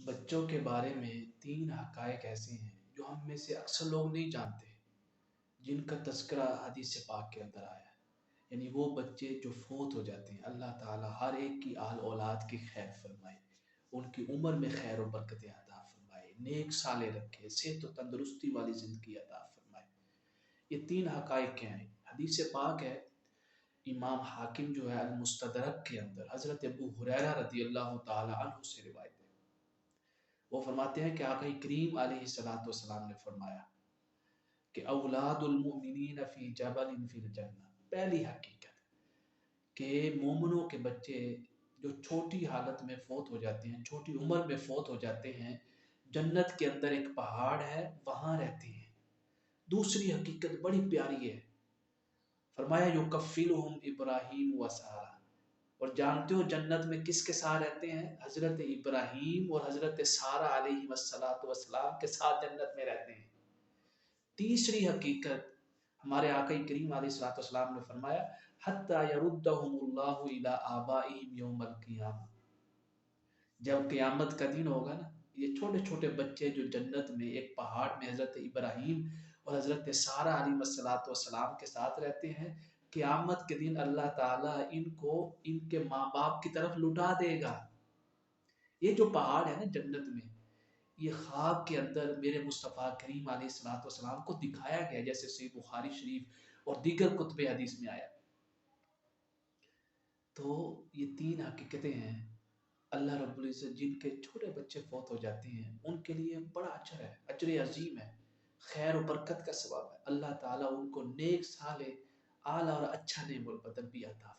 بچوں کے بارے میں 3 حقائق ایسے ہیں جو ہم میں سے اکثر لوگ نہیں جانتے، جن کا تذکرہ حدیث پاک کے اندر آیا ہے۔ یعنی وہ بچے جو فوت ہو جاتے ہیں، اللہ تعالیٰ ہر ایک کی آل اولاد کی خیر فرمائے، ان کی عمر میں خیر و برکتیں عطا فرمائے، نیک صالح رکھے، صحت و تندرستی والی زندگی عطا فرمائے۔ یہ 3 حقائق کیا ہیں؟ حدیث پاک ہے، امام حاکم جو ہے المستدرک کے اندر حضرت ابو ہریرہ رضی اللہ تعالی عنہ سے روایت ہے۔ وہ فرماتے ہیں کہ آقا کریم علیہ السلام نے فرمایا کہ اولاد المؤمنین فی جبل فی الجنہ، پہلی حقیقت کہ مومنوں کے بچے جو چھوٹی حالت میں فوت ہو جاتے ہیں، چھوٹی عمر میں فوت ہو جاتے ہیں، جنت کے اندر ایک پہاڑ ہے، وہاں رہتے ہیں۔ دوسری حقیقت بڑی پیاری ہے، فرمایا یکفلہم ابراہیم و سارہ، اور جانتے ہو جنت میں کس کے ساتھ رہتے ہیں؟ حضرت ابراہیم اور حضرت سارہ علیہ السلام کے ساتھ جنت میں رہتے ہیں۔ تیسری حقیقت ہمارے آقا کریم علیہ السلام نے فرمایا حتی یردہم اللہ الی آبائہم یوم القیامہ، جب قیامت کا دن ہوگا نا، یہ چھوٹے چھوٹے بچے جو جنت میں ایک پہاڑ میں حضرت ابراہیم اور حضرت سارہ علیہ السلام کے ساتھ رہتے ہیں، قیامت کے دن اللہ تعالیٰ ان کو ان کے ماں باپ کی طرف لٹا دے گا۔ یہ جو پہاڑ ہے نا جنت میں، یہ خواب کے اندر میرے مصطفیٰ کریم علیہ السلام کو دکھایا گیا، جیسے صحیح بخاری شریف اور دیگر کتب حدیث میں آیا۔ تو یہ 3 حقیقتیں ہیں، اللہ رب العزت جن کے چھوٹے بچے فوت ہو جاتے ہیں ان کے لیے بڑا اجر ہے، اجر عظیم ہے، خیر و برکت کا ثواب ہے۔ اللہ تعالیٰ ان کو نیک صالح اعلیٰ اور اچھا نعم البدل بھی عطا